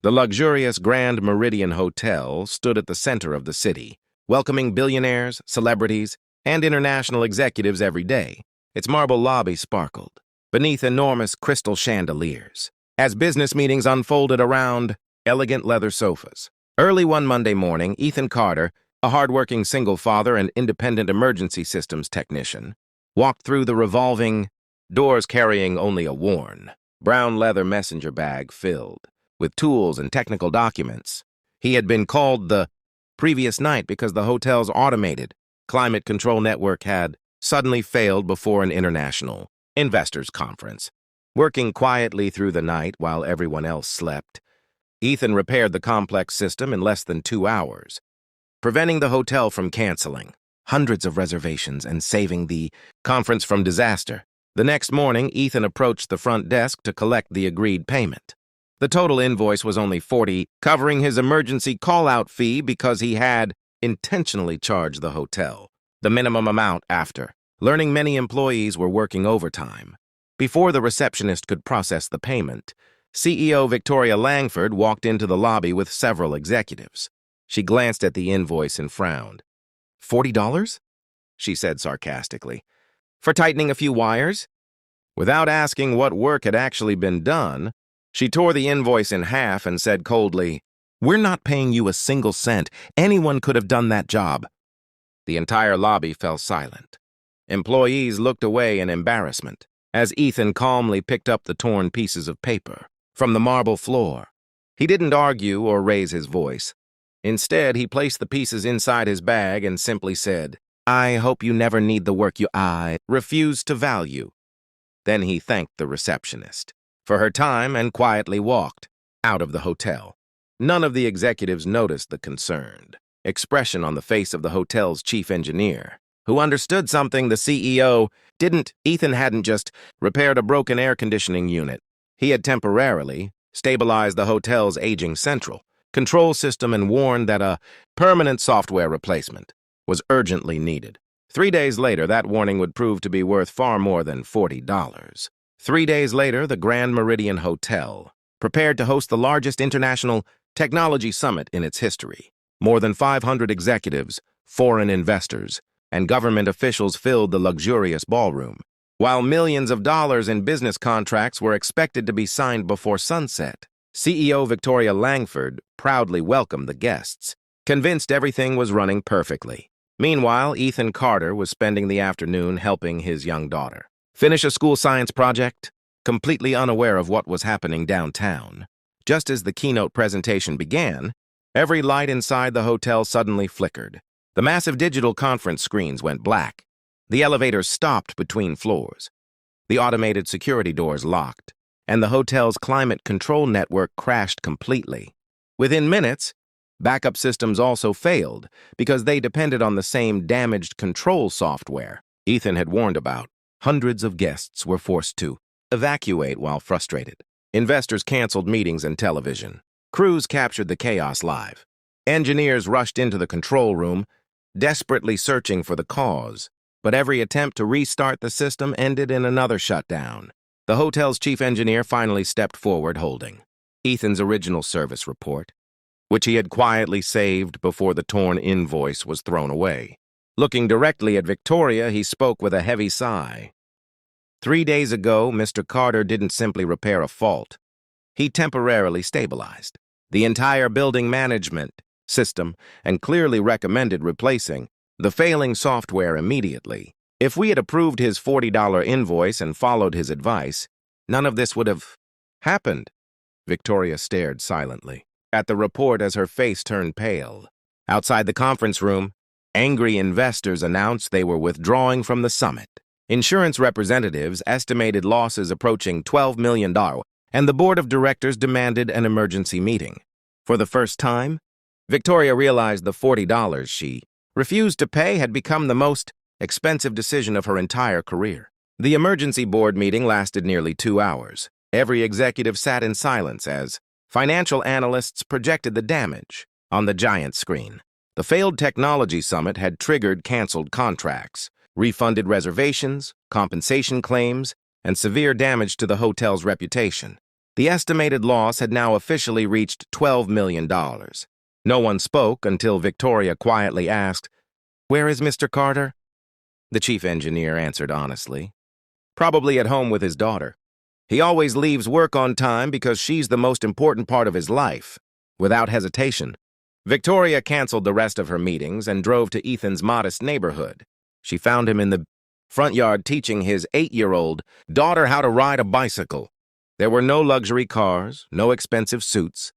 The luxurious Grand Meridian Hotel stood at the center of the city, welcoming billionaires, celebrities, and international executives every day. Its marble lobby sparkled beneath enormous crystal chandeliers as business meetings unfolded around elegant leather sofas. Early one Monday morning, Ethan Carter, a hardworking single father and independent emergency systems technician, walked through the revolving doors carrying only a worn, brown leather messenger bag filled with tools and technical documents. He had been called the previous night because the hotel's automated climate control network had suddenly failed before an international investors conference. Working quietly through the night while everyone else slept, Ethan repaired the complex system in less than 2 hours, preventing the hotel from canceling hundreds of reservations and saving the conference from disaster. The next morning, Ethan approached the front desk to collect the agreed payment. The total invoice was only $40, covering his emergency call-out fee because he had intentionally charged the hotel the minimum amount after learning many employees were working overtime. Before the receptionist could process the payment, CEO Victoria Langford walked into the lobby with several executives. She glanced at the invoice and frowned. $40? She said sarcastically. For tightening a few wires? Without asking what work had actually been done, she tore the invoice in half and said coldly, "We're not paying you a single cent. Anyone could have done that job." The entire lobby fell silent. Employees looked away in embarrassment as Ethan calmly picked up the torn pieces of paper from the marble floor. He didn't argue or raise his voice. Instead, he placed the pieces inside his bag and simply said, "I hope you never need the work I refuse to value." Then he thanked the receptionist for her time and quietly walked out of the hotel. None of the executives noticed the concerned expression on the face of the hotel's chief engineer, who understood something the CEO didn't. Ethan hadn't just repaired a broken air conditioning unit. He had temporarily stabilized the hotel's aging central control system and warned that a permanent software replacement was urgently needed. 3 days later, that warning would prove to be worth far more than $40. 3 days later, the Grand Meridian Hotel prepared to host the largest international technology summit in its history. More than 500 executives, foreign investors, and government officials filled the luxurious ballroom, while millions of dollars in business contracts were expected to be signed before sunset. CEO Victoria Langford proudly welcomed the guests, convinced everything was running perfectly. Meanwhile, Ethan Carter was spending the afternoon helping his young daughter finish a school science project, completely unaware of what was happening downtown. Just as the keynote presentation began, every light inside the hotel suddenly flickered. The massive digital conference screens went black. The elevators stopped between floors. The automated security doors locked, and the hotel's climate control network crashed completely. Within minutes, backup systems also failed because they depended on the same damaged control software Ethan had warned about. Hundreds of guests were forced to evacuate while frustrated. Investors canceled meetings and television. Crews captured the chaos live. Engineers rushed into the control room, desperately searching for the cause. But every attempt to restart the system ended in another shutdown. The hotel's chief engineer finally stepped forward holding Ethan's original service report, which he had quietly saved before the torn invoice was thrown away. Looking directly at Victoria, he spoke with a heavy sigh. 3 days ago, Mr. Carter didn't simply repair a fault. He temporarily stabilized the entire building management system and clearly recommended replacing the failing software immediately. If we had approved his $40 invoice and followed his advice, none of this would have happened. Victoria stared silently at the report as her face turned pale. Outside the conference room, angry investors announced they were withdrawing from the summit. Insurance representatives estimated losses approaching $12 million, and the board of directors demanded an emergency meeting. For the first time, Victoria realized the $40 she refused to pay had become the most expensive decision of her entire career. The emergency board meeting lasted nearly 2 hours. Every executive sat in silence as financial analysts projected the damage on the giant screen. The failed technology summit had triggered canceled contracts, refunded reservations, compensation claims, and severe damage to the hotel's reputation. The estimated loss had now officially reached $12 million. No one spoke until Victoria quietly asked, "Where is Mr. Carter?" The chief engineer answered honestly, "Probably at home with his daughter. He always leaves work on time because she's the most important part of his life." Without hesitation, Victoria canceled the rest of her meetings and drove to Ethan's modest neighborhood. She found him in the front yard teaching his 8-year-old daughter how to ride a bicycle. There were no luxury cars, no expensive suits,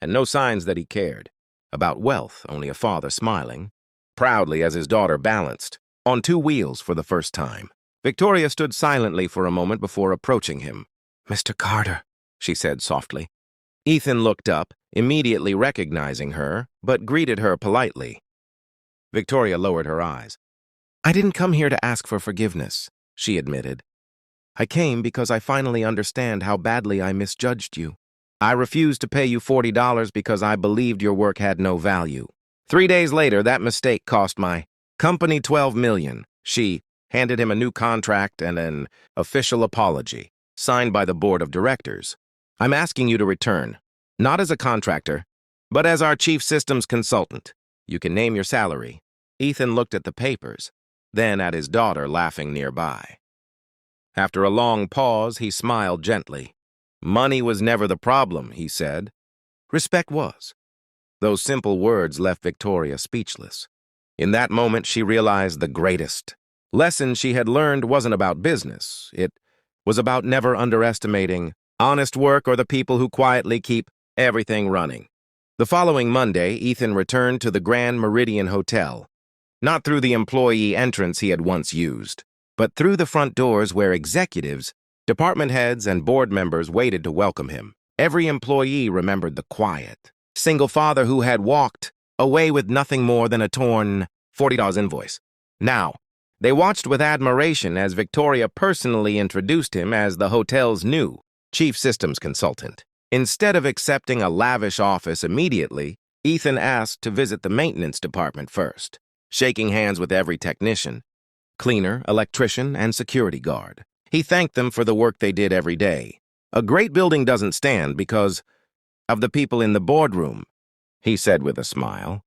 and no signs that he cared. About wealth, only a father smiling proudly as his daughter balanced on 2 wheels for the first time. Victoria stood silently for a moment before approaching him. "Mr. Carter," she said softly. Ethan looked up, immediately recognizing her, but greeted her politely. Victoria lowered her eyes. "I didn't come here to ask for forgiveness," she admitted. "I came because I finally understand how badly I misjudged you. I refused to pay you $40 because I believed your work had no value. 3 days later, that mistake cost my company $12 million. She handed him a new contract and an official apology, signed by the board of directors. "I'm asking you to return, not as a contractor, but as our chief systems consultant. You can name your salary." Ethan looked at the papers, then at his daughter laughing nearby. After a long pause, he smiled gently. "Money was never the problem," he said. "Respect was." Those simple words left Victoria speechless. In that moment, she realized the greatest lesson she had learned wasn't about business. It was about never underestimating honest work or the people who quietly keep everything running. The following Monday, Ethan returned to the Grand Meridian Hotel, not through the employee entrance he had once used, but through the front doors where executives, department heads, and board members waited to welcome him. Every employee remembered the quiet, single father who had walked away with nothing more than a torn $40 invoice. Now, they watched with admiration as Victoria personally introduced him as the hotel's new chief systems consultant. Instead of accepting a lavish office immediately, Ethan asked to visit the maintenance department first, shaking hands with every technician, cleaner, electrician, and security guard. He thanked them for the work they did every day. "A great building doesn't stand because of the people in the boardroom," he said with a smile.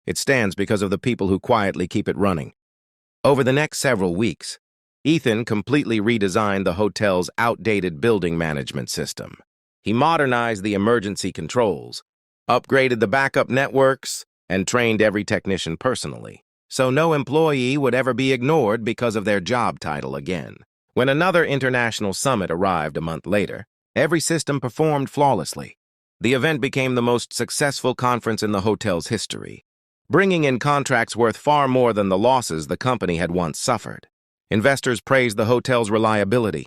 "It stands because of the people who quietly keep it running." Over the next several weeks, Ethan completely redesigned the hotel's outdated building management system. He modernized the emergency controls, upgraded the backup networks, and trained every technician personally, so no employee would ever be ignored because of their job title again. When another international summit arrived a month later, every system performed flawlessly. The event became the most successful conference in the hotel's history, bringing in contracts worth far more than the losses the company had once suffered. Investors praised the hotel's reliability,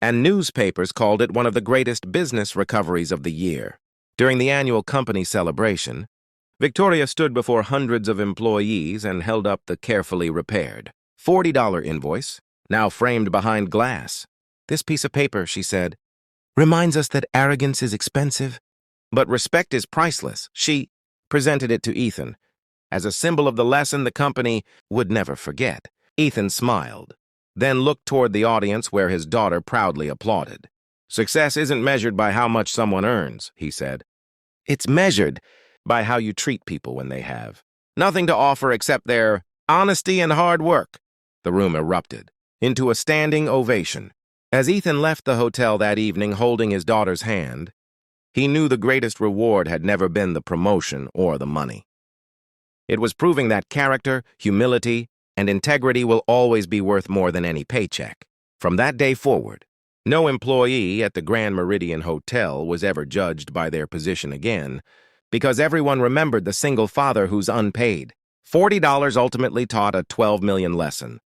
and newspapers called it one of the greatest business recoveries of the year. During the annual company celebration, Victoria stood before hundreds of employees and held up the carefully repaired $40 invoice, now framed behind glass. "This piece of paper," she said, "reminds us that arrogance is expensive, but respect is priceless." She presented it to Ethan as a symbol of the lesson the company would never forget. Ethan smiled, then looked toward the audience where his daughter proudly applauded. "Success isn't measured by how much someone earns," he said. "It's measured by how you treat people when they have nothing to offer except their honesty and hard work." The room erupted into a standing ovation. As Ethan left the hotel that evening holding his daughter's hand, he knew the greatest reward had never been the promotion or the money. It was proving that character, humility, and integrity will always be worth more than any paycheck. From that day forward, no employee at the Grand Meridian Hotel was ever judged by their position again, because everyone remembered the single father who's unpaid $40 ultimately taught a $12 million lesson.